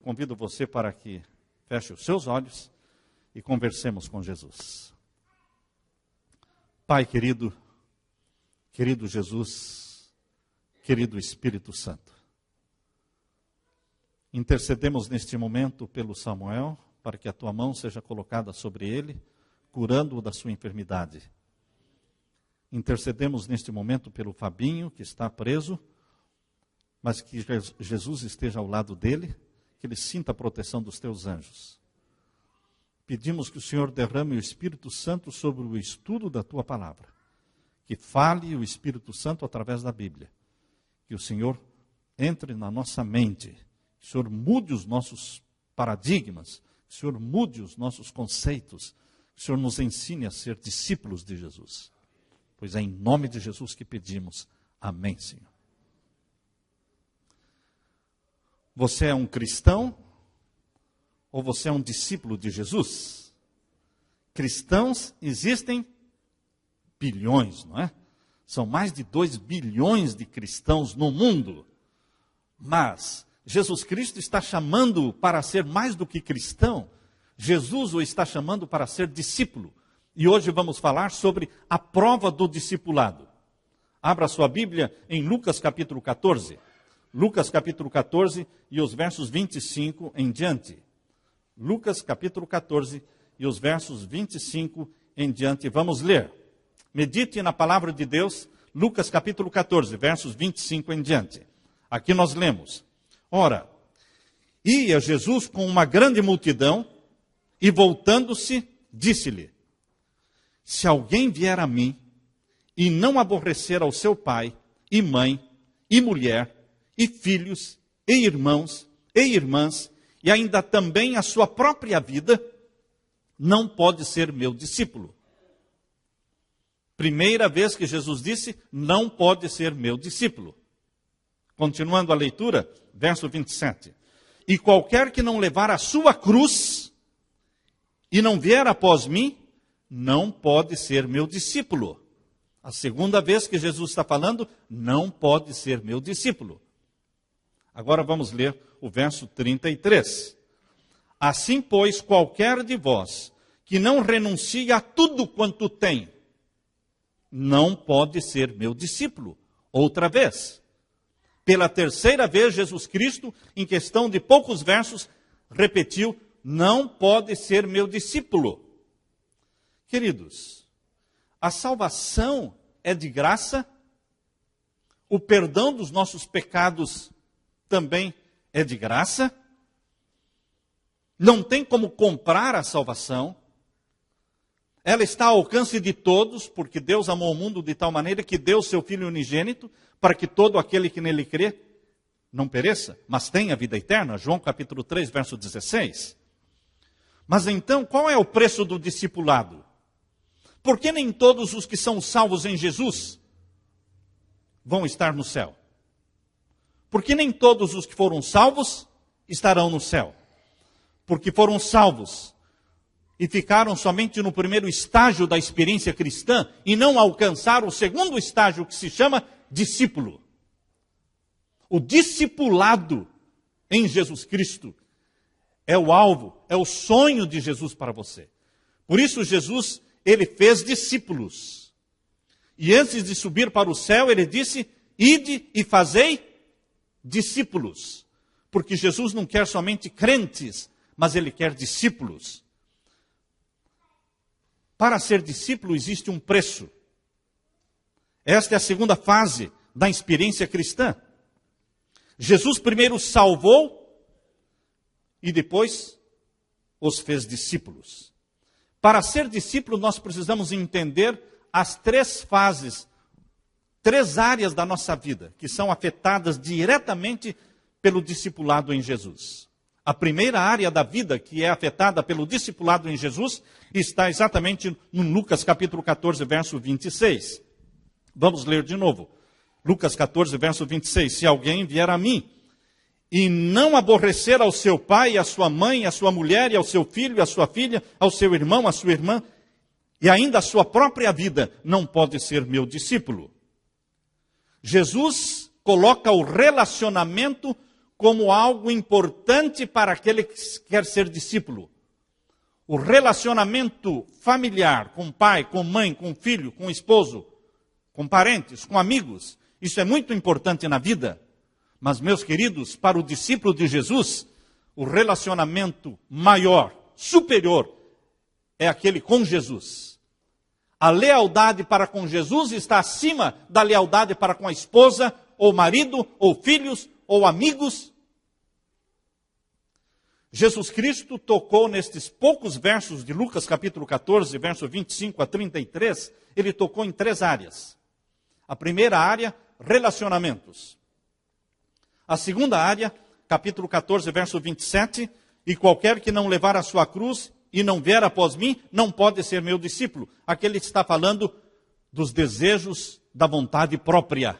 convido você para que feche os seus olhos e conversemos com Jesus. Pai querido, querido Jesus, querido Espírito Santo, intercedemos neste momento pelo Samuel, para que a tua mão seja colocada sobre ele, curando-o da sua enfermidade. Intercedemos neste momento pelo Fabinho, que está preso, mas que Jesus esteja ao lado dele, que ele sinta a proteção dos teus anjos. Pedimos que o Senhor derrame o Espírito Santo sobre o estudo da tua palavra, que fale o Espírito Santo através da Bíblia, que o Senhor entre na nossa mente, que o Senhor mude os nossos paradigmas, que o Senhor mude os nossos conceitos, que o Senhor nos ensine a ser discípulos de Jesus. Pois é em nome de Jesus que pedimos. Amém, Senhor. Você é um cristão ou você é um discípulo de Jesus? Cristãos existem bilhões, não é? São mais de 2 bilhões de cristãos no mundo. Mas Jesus Cristo está chamando para ser mais do que cristão. Jesus o está chamando para ser discípulo. E hoje vamos falar sobre a prova do discipulado. Abra sua Bíblia em Lucas capítulo 14. Lucas capítulo 14 e os versos 25 em diante. Lucas capítulo 14 e os versos 25 em diante. Vamos ler. Medite na palavra de Deus, Lucas capítulo 14, versos 25 em diante. Aqui nós lemos. Ora, ia Jesus com uma grande multidão e voltando-se, disse-lhe: se alguém vier a mim e não aborrecer ao seu pai e mãe e mulher e filhos e irmãos e irmãs e ainda também a sua própria vida, não pode ser meu discípulo. Primeira vez que Jesus disse, não pode ser meu discípulo. Continuando a leitura, verso 27. E qualquer que não levar a sua cruz e não vier após mim, não pode ser meu discípulo. A segunda vez que Jesus está falando, não pode ser meu discípulo. Agora vamos ler o verso 33. Assim, pois, qualquer de vós que não renuncie a tudo quanto tem, não pode ser meu discípulo. Outra vez. Pela terceira vez, Jesus Cristo, em questão de poucos versos, repetiu: não pode ser meu discípulo. Queridos, a salvação é de graça, o perdão dos nossos pecados também é de graça, não tem como comprar a salvação, ela está ao alcance de todos, porque Deus amou o mundo de tal maneira que deu seu Filho unigênito, para que todo aquele que nele crê não pereça, mas tenha vida eterna. João capítulo 3, verso 16. Mas então, qual é o preço do discipulado? Por que nem todos os que são salvos em Jesus vão estar no céu? Porque nem todos os que foram salvos estarão no céu. Porque foram salvos e ficaram somente no primeiro estágio da experiência cristã e não alcançaram o segundo estágio, que se chama discípulo. O discipulado em Jesus Cristo é o alvo, é o sonho de Jesus para você. Por isso Jesus, ele fez discípulos. E antes de subir para o céu, ele disse: ide e fazei discípulos. Porque Jesus não quer somente crentes, mas ele quer discípulos. Para ser discípulo existe um preço. Esta é a segunda fase da experiência cristã. Jesus primeiro salvou e depois os fez discípulos. Para ser discípulo, nós precisamos entender as 3 fases, 3 áreas da nossa vida, que são afetadas diretamente pelo discipulado em Jesus. A primeira área da vida que é afetada pelo discipulado em Jesus está exatamente no Lucas capítulo 14, verso 26. Vamos ler de novo. Lucas 14, verso 26. Se alguém vier a mim e não aborrecer ao seu pai, à sua mãe, à sua mulher, e ao seu filho, à sua filha, ao seu irmão, à sua irmã, e ainda a sua própria vida, não pode ser meu discípulo. Jesus coloca o relacionamento como algo importante para aquele que quer ser discípulo. O relacionamento familiar com pai, com mãe, com filho, com esposo, com parentes, com amigos, isso é muito importante na vida. Mas, meus queridos, para o discípulo de Jesus, o relacionamento maior, superior, é aquele com Jesus. A lealdade para com Jesus está acima da lealdade para com a esposa, ou marido, ou filhos, ou amigos. Jesus Cristo tocou nestes poucos versos de Lucas capítulo 14, verso 25 a 33, ele tocou em 3 áreas. A primeira área, relacionamentos. A segunda área, capítulo 14, verso 27, e qualquer que não levar a sua cruz e não vier após mim, não pode ser meu discípulo. Aquele que está falando dos desejos da vontade própria.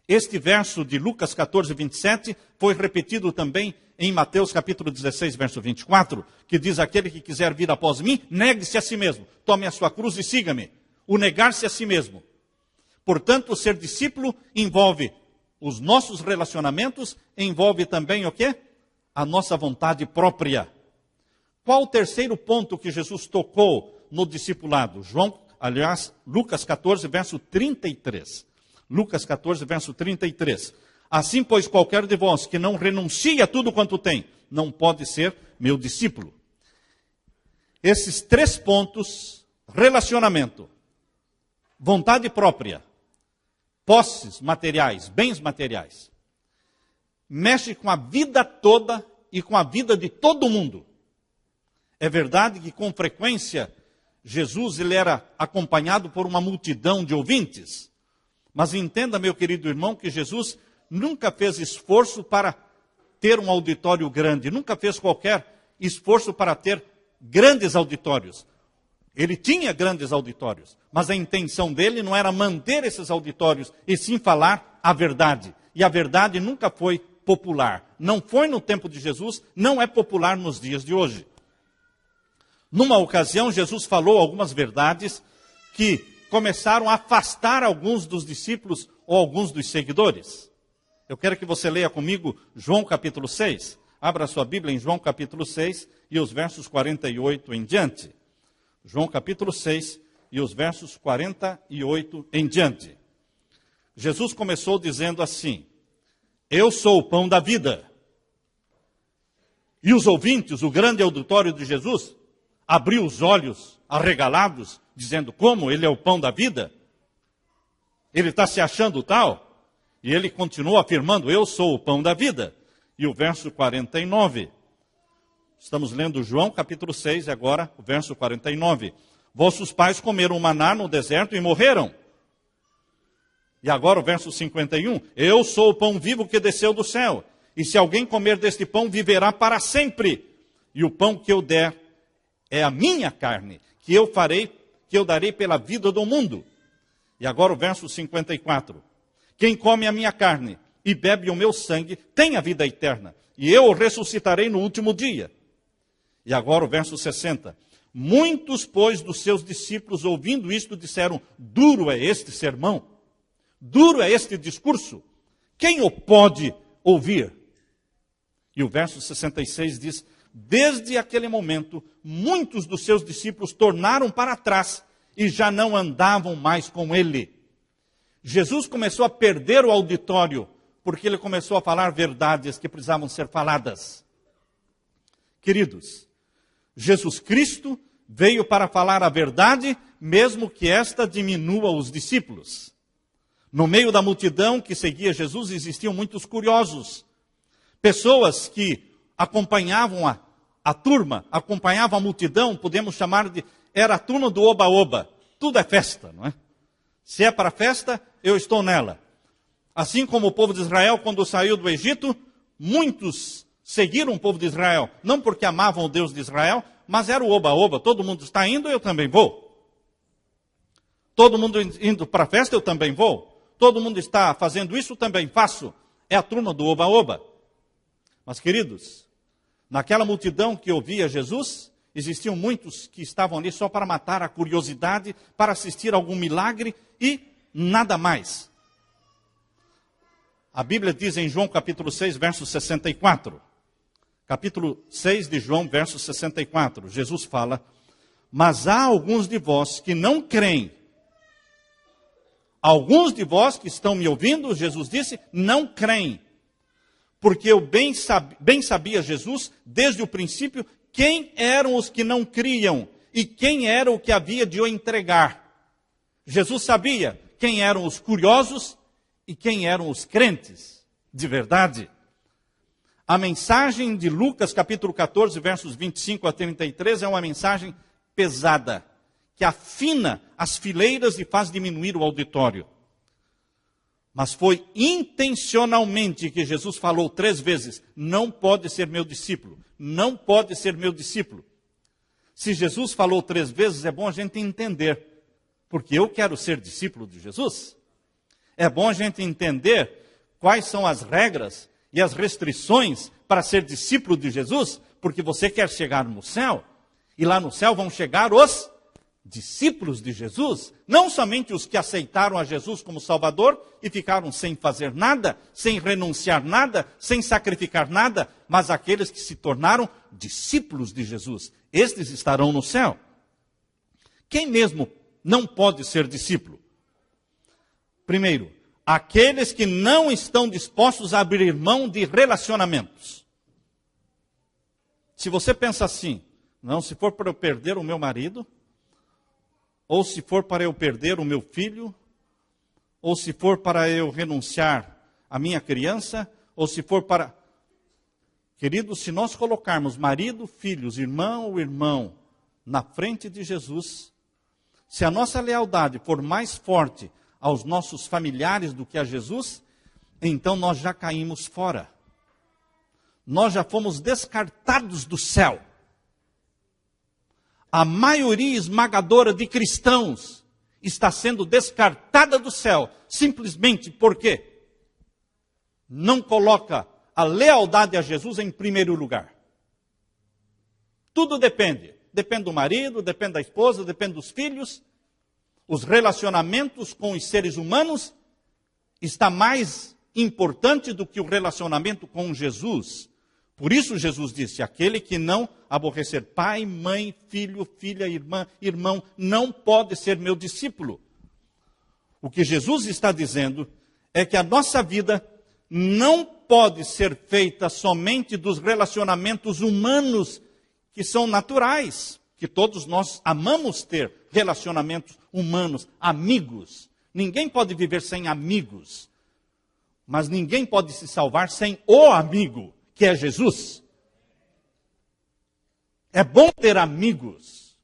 Este verso de Lucas 14, 27 foi repetido também em Mateus capítulo 16, verso 24, que diz: aquele que quiser vir após mim, negue-se a si mesmo, tome a sua cruz e siga-me. O negar-se a si mesmo. Portanto, ser discípulo envolve os nossos relacionamentos, envolve também o quê? A nossa vontade própria. Qual o terceiro ponto que Jesus tocou no discipulado? Lucas 14, verso 33. Lucas 14, verso 33. Assim, pois, qualquer de vós que não renuncie a tudo quanto tem, não pode ser meu discípulo. Esses 3 pontos, relacionamento, vontade própria, posses materiais, bens materiais, mexe com a vida toda e com a vida de todo mundo. É verdade que, com frequência, Jesus ele era acompanhado por uma multidão de ouvintes. Mas entenda, meu querido irmão, que Jesus nunca fez esforço para ter um auditório grande, nunca fez qualquer esforço para ter grandes auditórios. Ele tinha grandes auditórios, mas a intenção dele não era manter esses auditórios, e sim falar a verdade. E a verdade nunca foi popular. Não foi no tempo de Jesus, não é popular nos dias de hoje. Numa ocasião, Jesus falou algumas verdades que começaram a afastar alguns dos discípulos ou alguns dos seguidores. Eu quero que você leia comigo João capítulo 6. Abra sua Bíblia em João capítulo 6 e os versos 48 em diante. João capítulo 6 e os versos 48 em diante. Jesus começou dizendo assim: eu sou o pão da vida. E os ouvintes, o grande auditório de Jesus, abriu os olhos arregalados, dizendo: como? Ele é o pão da vida? Ele está se achando tal? E ele continuou afirmando: eu sou o pão da vida. E o verso 49. Estamos lendo João capítulo 6, e agora o verso 49. Vossos pais comeram maná no deserto e morreram. E agora o verso 51. Eu sou o pão vivo que desceu do céu. E se alguém comer deste pão, viverá para sempre. E o pão que eu der é a minha carne, que eu darei pela vida do mundo. E agora o verso 54. Quem come a minha carne e bebe o meu sangue tem a vida eterna, e eu o ressuscitarei no último dia. E agora o verso 60. Muitos, pois, dos seus discípulos, ouvindo isto, disseram: duro é este sermão, duro é este discurso, quem o pode ouvir? E o verso 66 diz: desde aquele momento, muitos dos seus discípulos tornaram para trás e já não andavam mais com ele. Jesus começou a perder o auditório, porque ele começou a falar verdades que precisavam ser faladas. Queridos, Jesus Cristo veio para falar a verdade, mesmo que esta diminua os discípulos. No meio da multidão que seguia Jesus, existiam muitos curiosos. Pessoas que acompanhavam a turma, acompanhavam a multidão, podemos chamar de... era a turma do oba-oba. Tudo é festa, não é? Se é para festa, eu estou nela. Assim como o povo de Israel, quando saiu do Egito, muitos seguiram o povo de Israel. Não porque amavam o Deus de Israel, mas era o oba-oba. Todo mundo está indo, eu também vou. Todo mundo indo para a festa, eu também vou. Todo mundo está fazendo isso, eu também faço. É a turma do oba-oba. Mas, queridos, naquela multidão que ouvia Jesus, existiam muitos que estavam ali só para matar a curiosidade, para assistir a algum milagre e nada mais. A Bíblia diz em João capítulo 6, verso 64. Capítulo 6 de João, verso 64. Jesus fala: mas há alguns de vós que não creem. Alguns de vós que estão me ouvindo, Jesus disse, não creem. Porque eu bem sabia Jesus, desde o princípio, quem eram os que não criam e quem era o que havia de o entregar. Jesus sabia quem eram os curiosos e quem eram os crentes de verdade. A mensagem de Lucas, capítulo 14, versos 25 a 33, é uma mensagem pesada, que afina as fileiras e faz diminuir o auditório. Mas foi intencionalmente que Jesus falou 3 vezes, não pode ser meu discípulo, não pode ser meu discípulo. Se Jesus falou 3 vezes, é bom a gente entender, porque eu quero ser discípulo de Jesus. É bom a gente entender quais são as regras e as restrições para ser discípulo de Jesus, porque você quer chegar no céu, e lá no céu vão chegar os discípulos de Jesus, não somente os que aceitaram a Jesus como Salvador e ficaram sem fazer nada, sem renunciar nada, sem sacrificar nada, mas aqueles que se tornaram discípulos de Jesus. Estes estarão no céu. Quem mesmo não pode ser discípulo? Primeiro, aqueles que não estão dispostos a abrir mão de relacionamentos. Se você pensa assim, não, se for para eu perder o meu marido, ou se for para eu perder o meu filho, ou se for para eu renunciar à minha criança, ou se for para... Queridos, se nós colocarmos marido, filhos, irmão ou irmão na frente de Jesus, se a nossa lealdade for mais forte aos nossos familiares do que a Jesus, então nós já caímos fora. Nós já fomos descartados do céu. A maioria esmagadora de cristãos está sendo descartada do céu, simplesmente porque não coloca a lealdade a Jesus em primeiro lugar. Tudo depende. Depende do marido, depende da esposa, depende dos filhos. Os relacionamentos com os seres humanos está mais importante do que o relacionamento com Jesus. Por isso Jesus disse, aquele que não aborrecer pai, mãe, filho, filha, irmã, irmão, não pode ser meu discípulo. O que Jesus está dizendo é que a nossa vida não pode ser feita somente dos relacionamentos humanos que são naturais, que todos nós amamos ter relacionamentos humanos, amigos. Ninguém pode viver sem amigos, mas ninguém pode se salvar sem o amigo, que é Jesus. É bom ter amigos,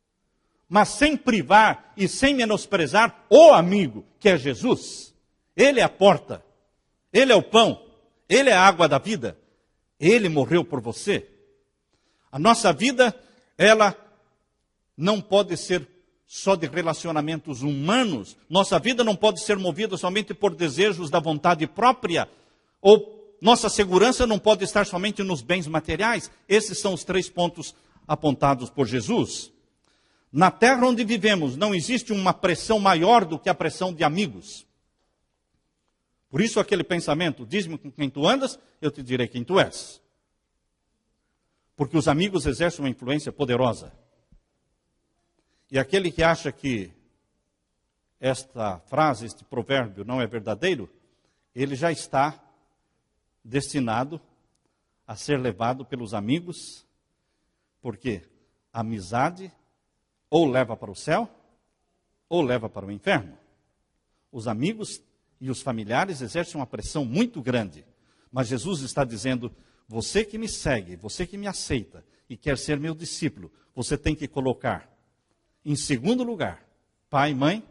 mas sem privar e sem menosprezar o amigo, que é Jesus. Ele é a porta, ele é o pão, ele é a água da vida, ele morreu por você. A nossa vida, ela não pode ser só de relacionamentos humanos. Nossa vida não pode ser movida somente por desejos da vontade própria, ou nossa segurança não pode estar somente nos bens materiais. Esses são os 3 pontos apontados por Jesus. Na terra onde vivemos, não existe uma pressão maior do que a pressão de amigos. Por isso aquele pensamento, diz-me com quem tu andas, eu te direi quem tu és. Porque os amigos exercem uma influência poderosa. E aquele que acha que esta frase, este provérbio não é verdadeiro, ele já está destinado a ser levado pelos amigos, porque a amizade ou leva para o céu, ou leva para o inferno. Os amigos e os familiares exercem uma pressão muito grande, mas Jesus está dizendo, você que me segue, você que me aceita e quer ser meu discípulo, você tem que colocar em segundo lugar, pai, mãe,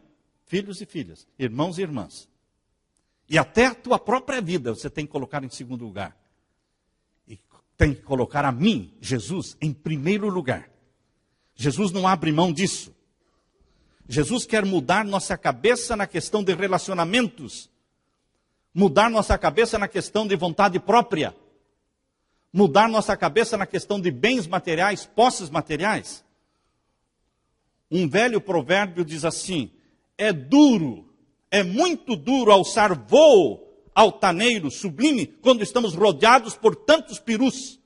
filhos e filhas, irmãos e irmãs. E até a tua própria vida você tem que colocar em segundo lugar. E tem que colocar a mim, Jesus, em primeiro lugar. Jesus não abre mão disso. Jesus quer mudar nossa cabeça na questão de relacionamentos. Mudar nossa cabeça na questão de vontade própria. Mudar nossa cabeça na questão de bens materiais, posses materiais. Um velho provérbio diz assim, é duro, é muito duro alçar voo altaneiro, sublime, quando estamos rodeados por tantos perus.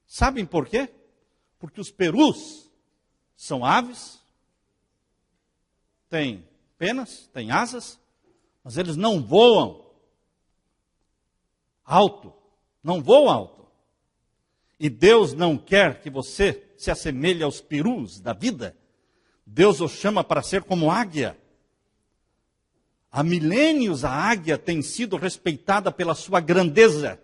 Sabem por quê? Porque os perus são aves, têm penas, têm asas, mas eles não voam alto, não voam alto. E Deus não quer que você se assemelhe aos perus da vida. Deus o chama para ser como águia. Há milênios a águia tem sido respeitada pela sua grandeza.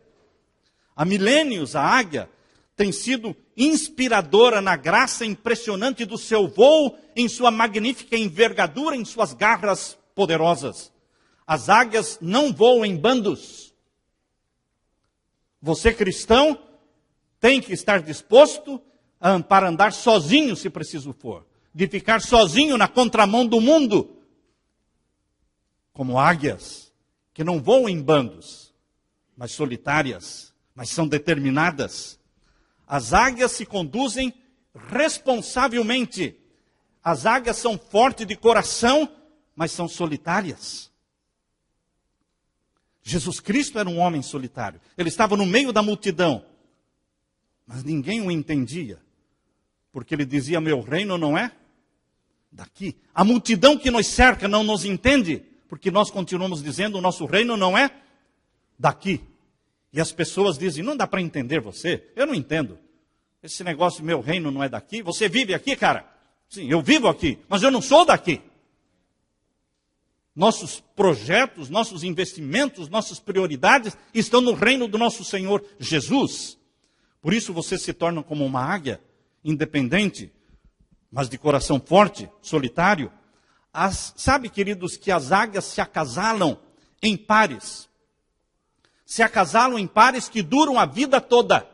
Há milênios a águia tem sido inspiradora na graça impressionante do seu voo, em sua magnífica envergadura, em suas garras poderosas. As águias não voam em bandos. Você, cristão, tem que estar disposto para andar sozinho, se preciso for. De ficar sozinho na contramão do mundo. Como águias, que não voam em bandos, mas solitárias, mas são determinadas. As águias se conduzem responsavelmente. As águias são fortes de coração, mas são solitárias. Jesus Cristo era um homem solitário. Ele estava no meio da multidão, mas ninguém o entendia, porque ele dizia: meu reino não é daqui. A multidão que nos cerca não nos entende, porque nós continuamos dizendo: o nosso reino não é daqui. E as pessoas dizem: não dá para entender você. Eu não entendo. Esse negócio, meu reino não é daqui. Você vive aqui, cara? Sim, eu vivo aqui, mas eu não sou daqui. Nossos projetos, nossos investimentos, nossas prioridades estão no reino do nosso Senhor Jesus. Por isso você se torna como uma águia, independente, mas de coração forte, solitário. Sabe, queridos, que as águias se acasalam em pares. Se acasalam em pares que duram a vida toda.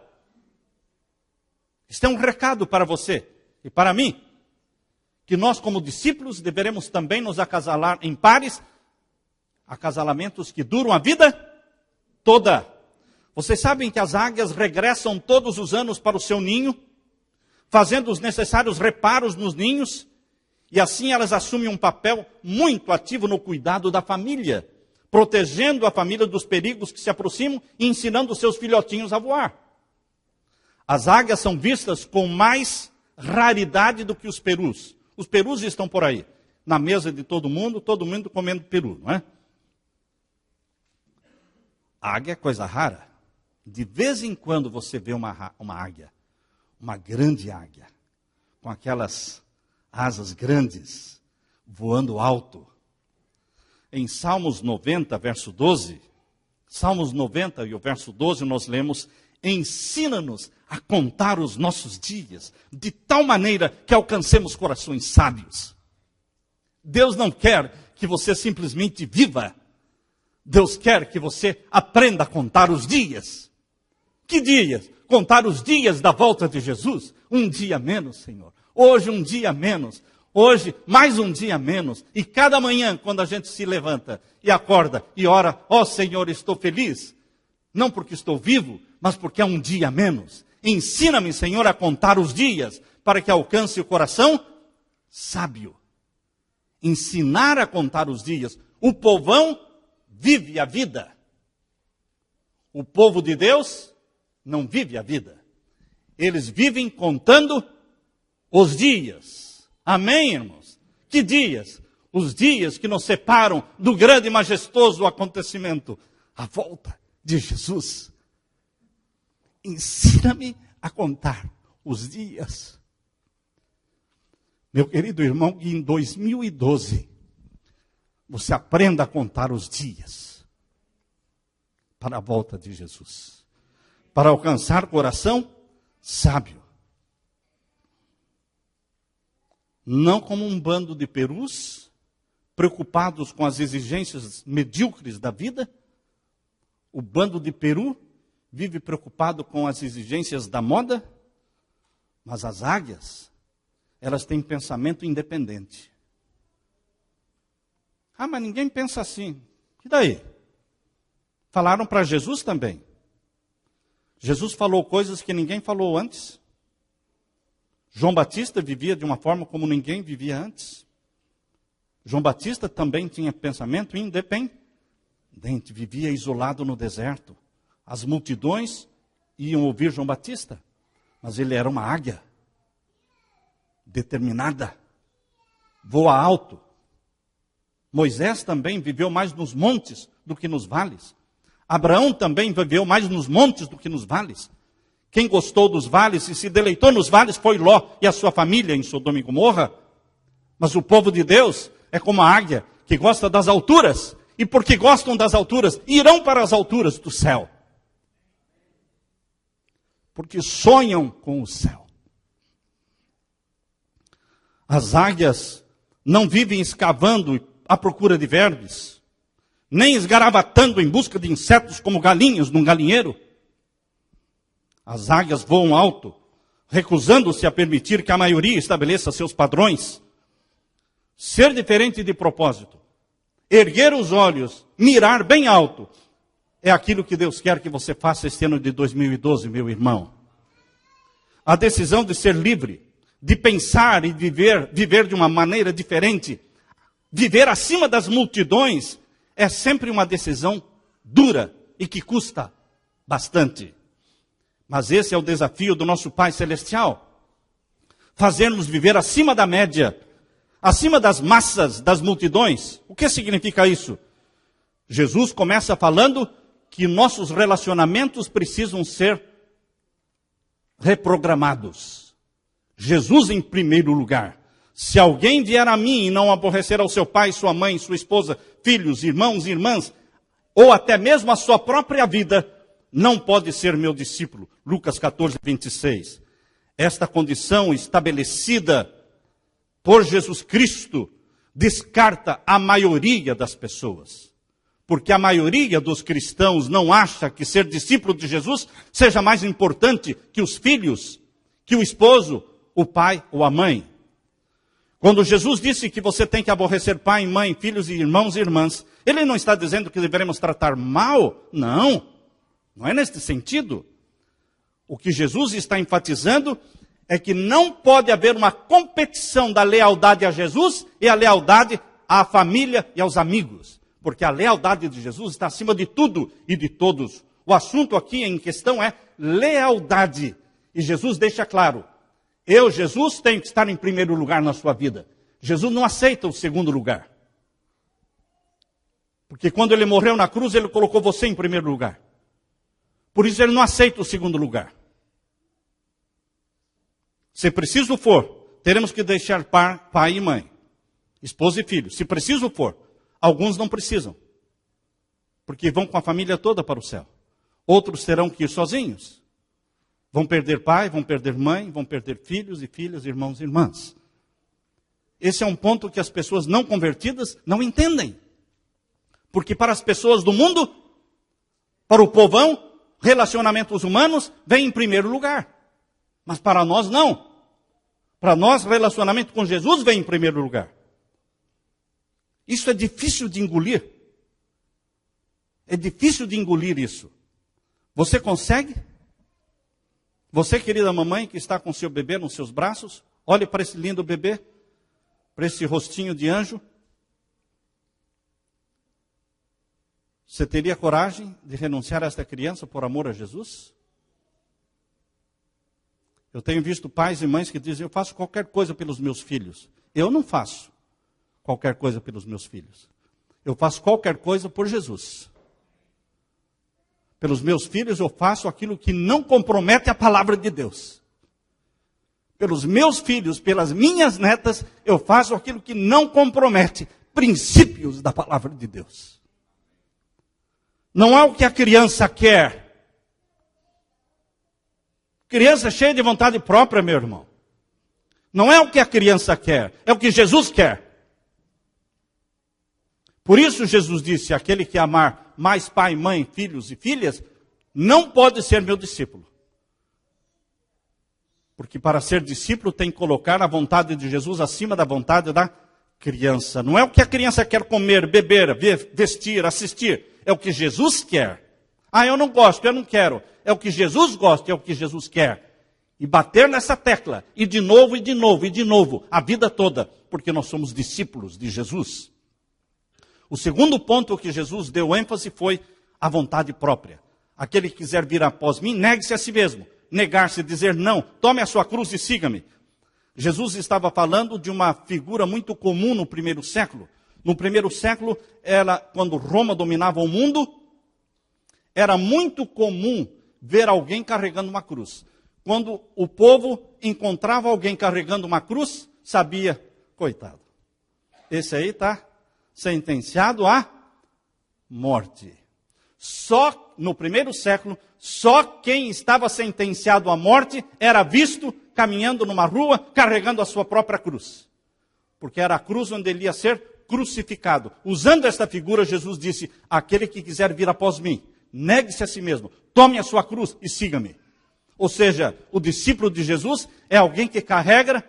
Este é um recado para você e para mim, que nós como discípulos deveremos também nos acasalar em pares, acasalamentos que duram a vida toda. Vocês sabem que as águias regressam todos os anos para o seu ninho, fazendo os necessários reparos nos ninhos, e assim elas assumem um papel muito ativo no cuidado da família, protegendo a família dos perigos que se aproximam e ensinando os seus filhotinhos a voar. As águias são vistas com mais raridade do que os perus. Os perus estão por aí, na mesa de todo mundo comendo peru, não é? A águia é coisa rara. De vez em quando você vê uma águia, uma grande águia, com aquelas asas grandes, voando alto. Em Salmos 90, verso 12, Salmos 90 e o verso 12, nós lemos: ensina-nos a contar os nossos dias, de tal maneira que alcancemos corações sábios. Deus não quer que você simplesmente viva. Deus quer que você aprenda a contar os dias. Que dias? Contar os dias da volta de Jesus. Um dia menos, Senhor. Hoje um dia menos. Hoje mais um dia menos. E cada manhã, quando a gente se levanta e acorda e ora: ó Senhor, estou feliz. Não porque estou vivo, mas porque é um dia menos. Ensina-me, Senhor, a contar os dias, para que alcance o coração sábio. Ensinar a contar os dias. O povão vive a vida. O povo de Deus não vive a vida. Eles vivem contando os dias. Amém, irmãos? Que dias? Os dias que nos separam do grande e majestoso acontecimento, a volta de Jesus. Ensina-me a contar os dias. Meu querido irmão, em 2012, você aprenda a contar os dias para a volta de Jesus, para alcançar coração sábio. Não como um bando de perus, preocupados com as exigências medíocres da vida. O bando de peru vive preocupado com as exigências da moda, mas as águias, elas têm pensamento independente. Ah, mas ninguém pensa assim. E daí? Falaram para Jesus também. Jesus falou coisas que ninguém falou antes. João Batista vivia de uma forma como ninguém vivia antes. João Batista também tinha pensamento independente, vivia isolado no deserto. As multidões iam ouvir João Batista, mas ele era uma águia, determinada, voa alto. Moisés também viveu mais nos montes do que nos vales. Abraão também viveu mais nos montes do que nos vales. Quem gostou dos vales e se deleitou nos vales foi Ló e a sua família em Sodoma e Gomorra. Mas o povo de Deus é como a águia que gosta das alturas. E porque gostam das alturas, irão para as alturas do céu. Porque sonham com o céu. As águias não vivem escavando à procura de vermes, nem esgaravatando em busca de insetos como galinhas num galinheiro. As águias voam alto, recusando-se a permitir que a maioria estabeleça seus padrões. Ser diferente de propósito, erguer os olhos, mirar bem alto, é aquilo que Deus quer que você faça este ano de 2012, meu irmão. A decisão de ser livre, de pensar e viver de uma maneira diferente, viver acima das multidões, é sempre uma decisão dura e que custa bastante. Mas esse é o desafio do nosso Pai Celestial. Fazermos viver acima da média, acima das massas, das multidões. O que significa isso? Jesus começa falando que nossos relacionamentos precisam ser reprogramados. Jesus em primeiro lugar. Se alguém vier a mim e não aborrecer ao seu pai, sua mãe, sua esposa, filhos, irmãos e irmãs, ou até mesmo a sua própria vida, não pode ser meu discípulo. Lucas 14, 26. Esta condição estabelecida por Jesus Cristo descarta a maioria das pessoas. Porque a maioria dos cristãos não acha que ser discípulo de Jesus seja mais importante que os filhos, que o esposo, o pai ou a mãe. Quando Jesus disse que você tem que aborrecer pai, mãe, filhos e irmãos e irmãs, ele não está dizendo que devemos tratar mal. Não, não é nesse sentido. O que Jesus está enfatizando é que não pode haver uma competição da lealdade a Jesus e a lealdade à família e aos amigos. Porque a lealdade de Jesus está acima de tudo e de todos. O assunto aqui em questão é lealdade. E Jesus deixa claro, eu, Jesus, tenho que estar em primeiro lugar na sua vida. Jesus não aceita o segundo lugar. Porque quando ele morreu na cruz, ele colocou você em primeiro lugar. Por isso ele não aceita o segundo lugar. Se preciso for, teremos que deixar pai e mãe, esposa e filho. Se preciso for, alguns não precisam. Porque vão com a família toda para o céu. Outros terão que ir sozinhos. Vão perder pai, vão perder mãe, vão perder filhos e filhas, irmãos e irmãs. Esse é um ponto que as pessoas não convertidas não entendem. Porque para as pessoas do mundo, para o povão, relacionamentos humanos vêm em primeiro lugar. Mas para nós não. Para nós, relacionamento com Jesus vem em primeiro lugar. Isso é difícil de engolir. É difícil de engolir isso. Você consegue? Você, querida mamãe, que está com seu bebê nos seus braços, olhe para esse lindo bebê, para esse rostinho de anjo. Você teria coragem de renunciar a esta criança por amor a Jesus? Eu tenho visto pais e mães que dizem, eu faço qualquer coisa pelos meus filhos. Eu não faço qualquer coisa pelos meus filhos. Eu faço qualquer coisa por Jesus. Pelos meus filhos eu faço aquilo que não compromete a palavra de Deus. Pelos meus filhos, pelas minhas netas, eu faço aquilo que não compromete princípios da palavra de Deus. Não é o que a criança quer. Criança cheia de vontade própria, meu irmão. Não é o que a criança quer, é o que Jesus quer. Por isso Jesus disse, aquele que amar mais pai, mãe, filhos e filhas, não pode ser meu discípulo. Porque para ser discípulo tem que colocar a vontade de Jesus acima da vontade da criança. Não é o que a criança quer comer, beber, vestir, assistir. É o que Jesus quer. Ah, eu não gosto, eu não quero. É o que Jesus gosta, é o que Jesus quer. E bater nessa tecla, e de novo, e de novo, e de novo, a vida toda. porque nós somos discípulos de Jesus. O segundo ponto que Jesus deu ênfase foi a vontade própria. Aquele que quiser vir após mim, negue-se a si mesmo. Negar-se, dizer não, tome a sua cruz e siga-me. Jesus estava falando de uma figura muito comum no primeiro século. No primeiro século, quando Roma dominava o mundo, era muito comum ver alguém carregando uma cruz. Quando o povo encontrava alguém carregando uma cruz, sabia, coitado, esse aí está sentenciado à morte. Só no primeiro século, só quem estava sentenciado à morte era visto caminhando numa rua, carregando a sua própria cruz. Porque era a cruz onde ele ia ser crucificado. Usando esta figura, Jesus disse, aquele que quiser vir após mim, negue-se a si mesmo, tome a sua cruz e siga-me. Ou seja, o discípulo de Jesus é alguém que carrega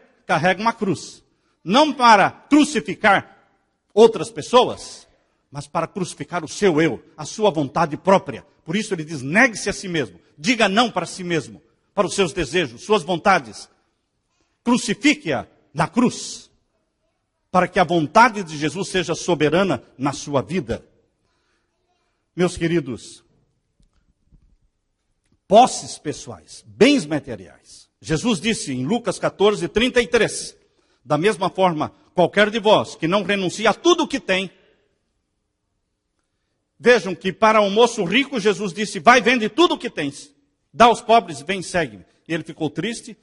uma cruz. Não para crucificar outras pessoas, mas para crucificar o seu eu, a sua vontade própria. Por isso ele diz, negue-se a si mesmo, diga não para si mesmo, para os seus desejos, suas vontades. Crucifique-a na cruz, para que a vontade de Jesus seja soberana na sua vida. Meus queridos, posses pessoais, bens materiais. Jesus disse em Lucas 14, 33, da mesma forma, qualquer de vós que não renuncia a tudo o que tem. Vejam que para um moço rico, Jesus disse, vai, vende tudo o que tens, dá aos pobres, vem, segue-me. E ele ficou triste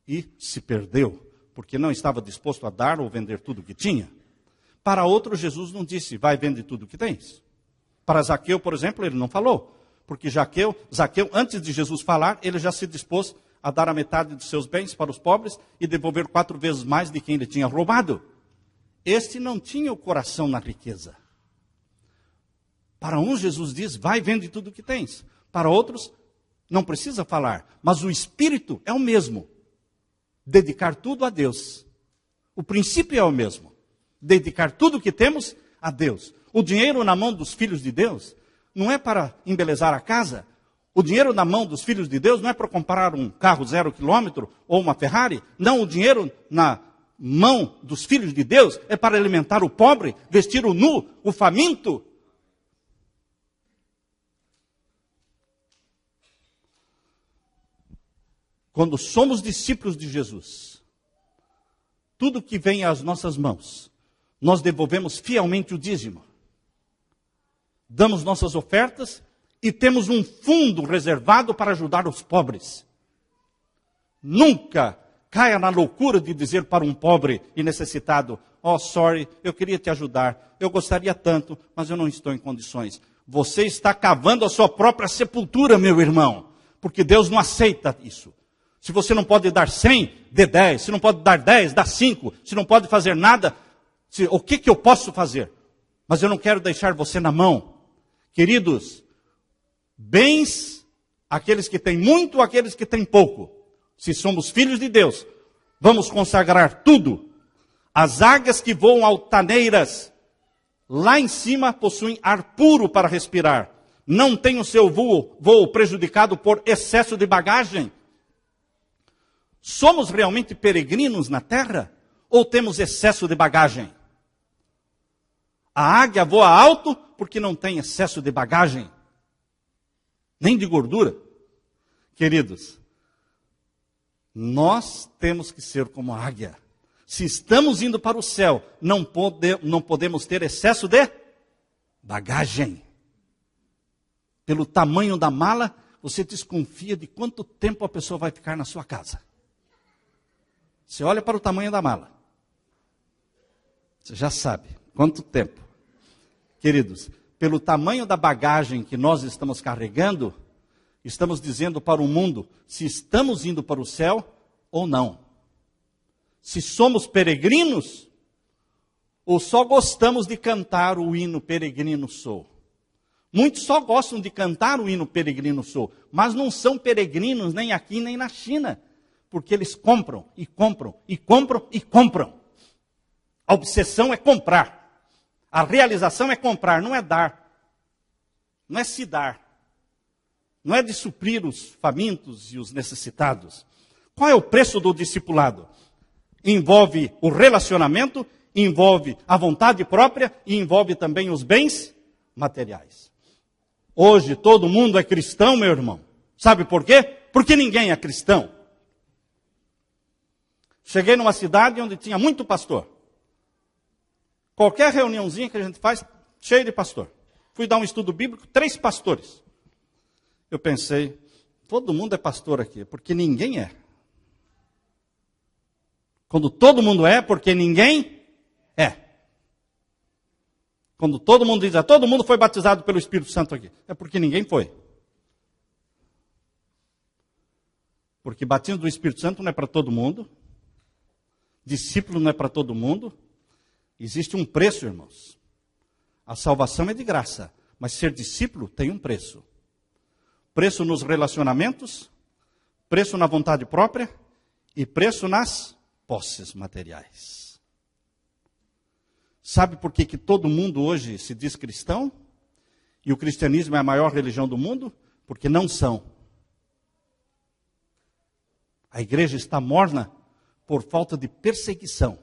e se perdeu, porque não estava disposto a dar ou vender tudo o que tinha. Para outro, Jesus não disse, vai, vende tudo o que tens. Para Zaqueu, por exemplo, ele não falou. Porque Zaqueu, antes de Jesus falar, ele já se dispôs a dar a metade dos seus bens para os pobres e devolver 4 vezes mais de quem ele tinha roubado. Este não tinha o coração na riqueza. Para uns, Jesus diz, vai, vende tudo o que tens. Para outros, não precisa falar, mas o espírito é o mesmo. Dedicar tudo a Deus. O princípio é o mesmo. Dedicar tudo o que temos a Deus. O dinheiro na mão dos filhos de Deus não é para embelezar a casa. O dinheiro na mão dos filhos de Deus não é para comprar um carro 0 quilômetro ou uma Ferrari. Não, o dinheiro na mão dos filhos de Deus é para alimentar o pobre, vestir o nu, o faminto. Quando somos discípulos de Jesus, tudo que vem às nossas mãos, nós devolvemos fielmente o dízimo. Damos nossas ofertas e temos um fundo reservado para ajudar os pobres. Nunca caia na loucura de dizer para um pobre e necessitado, sorry, eu queria te ajudar, eu gostaria tanto, mas eu não estou em condições. Você está cavando a sua própria sepultura, meu irmão, porque Deus não aceita isso. Se você não pode dar 100, dê 10. Se não pode dar 10, dá 5. Se não pode fazer nada, o que eu posso fazer? Mas eu não quero deixar você na mão. Queridos, bens, aqueles que têm muito, aqueles que têm pouco. Se somos filhos de Deus, vamos consagrar tudo. As águias que voam altaneiras, lá em cima possuem ar puro para respirar. Não tem o seu voo prejudicado por excesso de bagagem. Somos realmente peregrinos na terra? Ou temos excesso de bagagem? A águia voa alto porque não tem excesso de bagagem, nem de gordura. Queridos, nós temos que ser como a águia. Se estamos indo para o céu, não podemos ter excesso de bagagem. Pelo tamanho da mala, você desconfia de quanto tempo a pessoa vai ficar na sua casa. Você olha para o tamanho da mala. Você já sabe quanto tempo. Queridos, pelo tamanho da bagagem que nós estamos carregando, estamos dizendo para o mundo se estamos indo para o céu ou não. Se somos peregrinos ou só gostamos de cantar o hino Peregrino Sou. Muitos só gostam de cantar o hino Peregrino Sou, mas não são peregrinos nem aqui nem na China. Porque eles compram, e compram, e compram, e compram. A obsessão é comprar. A realização é comprar, não é dar. Não é se dar. Não é de suprir os famintos e os necessitados. Qual é o preço do discipulado? envolve o relacionamento, envolve a vontade própria e envolve também os bens materiais. Hoje todo mundo é cristão, meu irmão. Sabe por quê? Porque ninguém é cristão. Cheguei numa cidade onde tinha muito pastor. Qualquer reuniãozinha que a gente faz, cheio de pastor. Fui dar um estudo bíblico, 3 pastores. Eu pensei, todo mundo é pastor aqui, porque ninguém é. Quando todo mundo é, porque ninguém é. Quando todo mundo diz, todo mundo foi batizado pelo Espírito Santo aqui, é porque ninguém foi. Porque batismo do Espírito Santo não é para todo mundo. Discípulo não é para todo mundo. Existe um preço, irmãos. A salvação é de graça, mas ser discípulo tem um preço. Preço nos relacionamentos, preço na vontade própria e preço nas posses materiais. Sabe por que todo mundo hoje se diz cristão? E o cristianismo é a maior religião do mundo? Porque não são. A igreja está morna por falta de perseguição.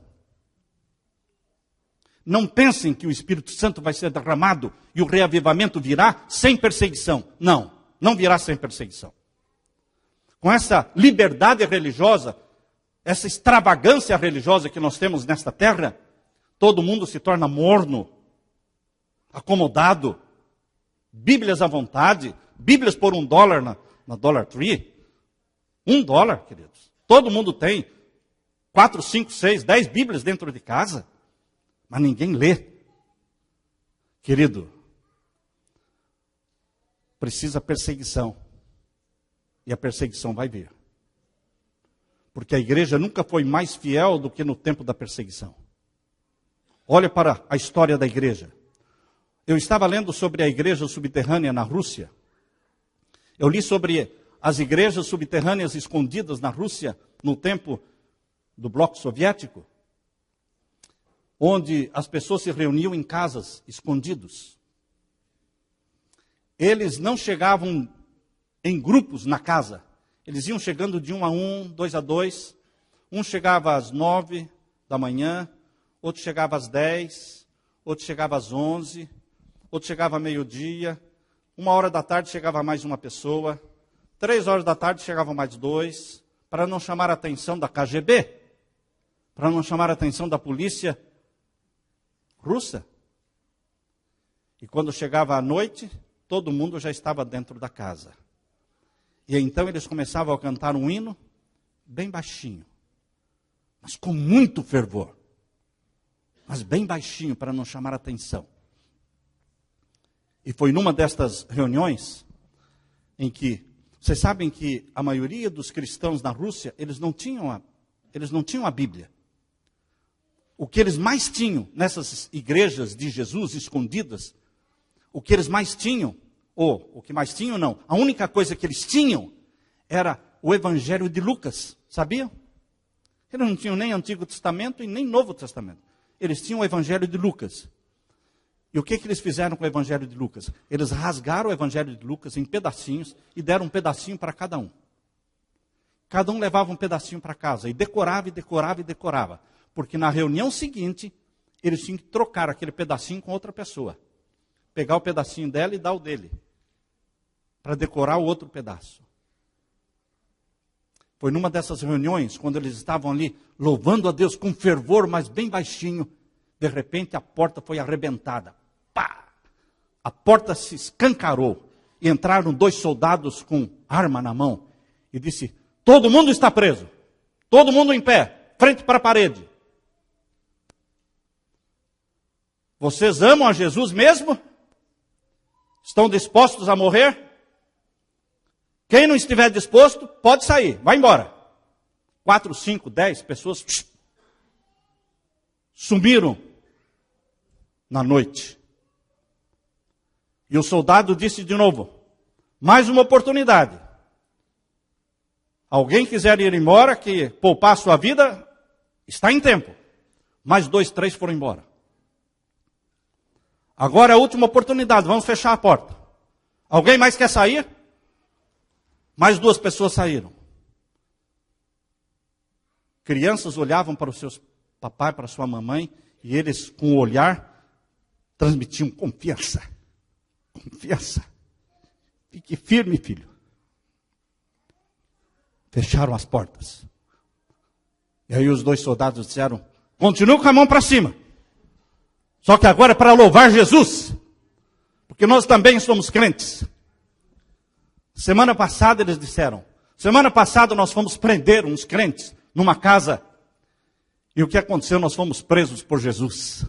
Não pensem que o Espírito Santo vai ser derramado e o reavivamento virá sem perseguição. Não, não virá sem perseguição. Com essa liberdade religiosa, essa extravagância religiosa que nós temos nesta terra, todo mundo se torna morno, acomodado, Bíblias à vontade, Bíblias por $1 na Dollar Tree. $1, queridos. Todo mundo tem 4, 5, 6, 10 Bíblias dentro de casa, mas ninguém lê. Querido, precisa perseguição. E a perseguição vai vir. Porque a igreja nunca foi mais fiel do que no tempo da perseguição. Olha para a história da igreja. Eu estava lendo sobre a igreja subterrânea na Rússia. Eu li sobre as igrejas subterrâneas escondidas na Rússia no tempo do bloco soviético, onde as pessoas se reuniam em casas, escondidos. Eles não chegavam em grupos na casa. Eles iam chegando de 1 a 1, 2 a 2. Um chegava às 9 da manhã, outro chegava às 10, outro chegava às 11, outro chegava a meio-dia. 1h da tarde chegava mais uma pessoa. 3h da tarde chegavam mais 2, para não chamar a atenção da KGB, para não chamar a atenção da polícia russa. E quando chegava a noite, todo mundo já estava dentro da casa. E então eles começavam a cantar um hino bem baixinho, mas com muito fervor. Mas bem baixinho, para não chamar a atenção. E foi numa destas reuniões em que, vocês sabem que a maioria dos cristãos na Rússia, eles não tinham a Bíblia. O que eles mais tinham nessas igrejas de Jesus escondidas, o que eles mais tinham, a única coisa que eles tinham era o Evangelho de Lucas, sabiam? Eles não tinham nem Antigo Testamento e nem Novo Testamento. Eles tinham o Evangelho de Lucas. E o que eles fizeram com o Evangelho de Lucas? Eles rasgaram o Evangelho de Lucas em pedacinhos e deram um pedacinho para cada um. Cada um levava um pedacinho para casa e decorava, e decorava, e decorava. Porque na reunião seguinte, eles tinham que trocar aquele pedacinho com outra pessoa. Pegar o pedacinho dela e dar o dele. Para decorar o outro pedaço. Foi numa dessas reuniões, quando eles estavam ali louvando a Deus com fervor, mas bem baixinho, de repente a porta foi arrebentada. Pá! A porta se escancarou. E entraram 2 soldados com arma na mão. E disse, todo mundo está preso. Todo mundo em pé, frente para a parede. Vocês amam a Jesus mesmo? Estão dispostos a morrer? Quem não estiver disposto, pode sair, vai embora. 4, 5, 10 pessoas sumiram na noite. E o soldado disse de novo, mais uma oportunidade. Alguém quiser ir embora, que poupar a sua vida, está em tempo. Mais 2, 3 foram embora. Agora é a última oportunidade, vamos fechar a porta. Alguém mais quer sair? Mais 2 pessoas saíram. Crianças olhavam para os seus papai, para sua mamãe, e eles, com o olhar, transmitiam confiança. Confiança. Fique firme, filho. Fecharam as portas. E aí os 2 soldados disseram, continua com a mão para cima. Só que agora é para louvar Jesus. Porque nós também somos crentes. Semana passada eles disseram, semana passada nós fomos prender uns crentes numa casa. E o que aconteceu? Nós fomos presos por Jesus.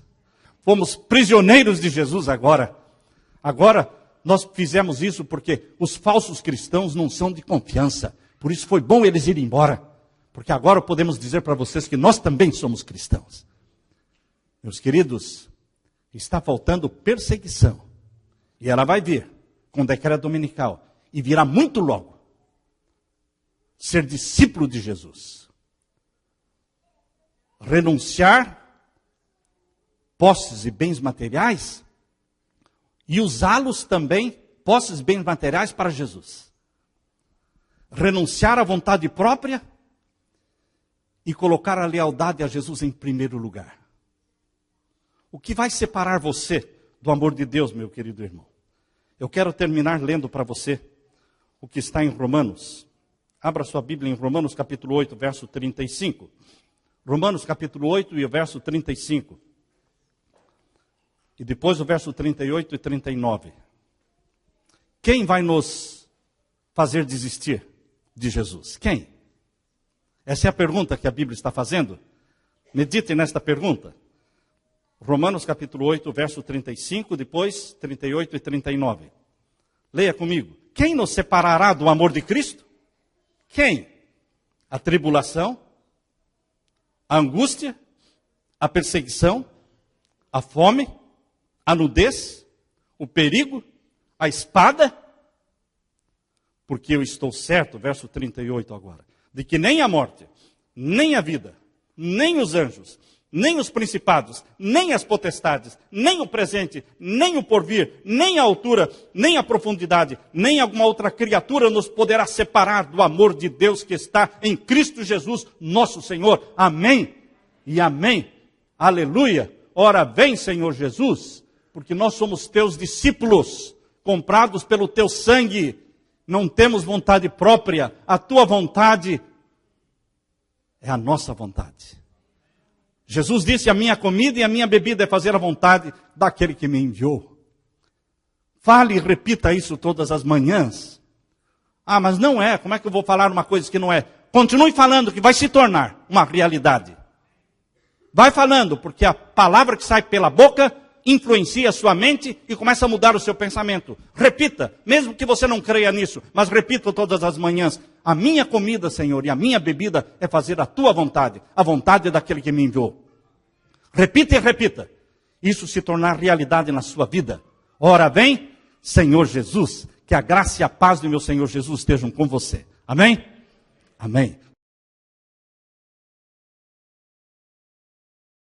Fomos prisioneiros de Jesus agora. Agora nós fizemos isso porque os falsos cristãos não são de confiança. Por isso foi bom eles irem embora. Porque agora podemos dizer para vocês que nós também somos cristãos. Meus queridos, está faltando perseguição. E ela vai vir com o decreto dominical. E virá muito logo. Ser discípulo de Jesus. Renunciar posses e bens materiais. E usá-los também, posses e bens materiais, para Jesus. Renunciar à vontade própria. E colocar a lealdade a Jesus em primeiro lugar. O que vai separar você do amor de Deus, meu querido irmão? Eu quero terminar lendo para você o que está em Romanos. Abra sua Bíblia em Romanos capítulo 8, verso 35. Romanos capítulo 8 e o verso 35. E depois o verso 38 e 39. Quem vai nos fazer desistir de Jesus? Quem? Essa é a pergunta que a Bíblia está fazendo. Medite nesta pergunta. Romanos capítulo 8, verso 35, depois 38 e 39. Leia comigo. Quem nos separará do amor de Cristo? Quem? A tribulação, a angústia, a perseguição, a fome, a nudez, o perigo, a espada? Porque eu estou certo, verso 38 agora, de que nem a morte, nem a vida, nem os anjos, nem os principados, nem as potestades, nem o presente, nem o porvir, nem a altura, nem a profundidade, nem alguma outra criatura nos poderá separar do amor de Deus que está em Cristo Jesus, nosso Senhor. Amém e amém. Aleluia. Ora, vem, Senhor Jesus, porque nós somos teus discípulos, comprados pelo teu sangue. Não temos vontade própria. A tua vontade é a nossa vontade. Jesus disse, a minha comida e a minha bebida é fazer a vontade daquele que me enviou. Fale e repita isso todas as manhãs. Ah, mas não é. Como é que eu vou falar uma coisa que não é? Continue falando que vai se tornar uma realidade. Vai falando, porque a palavra que sai pela boca influencia a sua mente e começa a mudar o seu pensamento. Repita, mesmo que você não creia nisso, mas repita todas as manhãs. A minha comida, Senhor, e a minha bebida é fazer a tua vontade, a vontade daquele que me enviou. Repita e repita. Isso se tornar realidade na sua vida. Ora vem, Senhor Jesus, que a graça e a paz do meu Senhor Jesus estejam com você. Amém? Amém.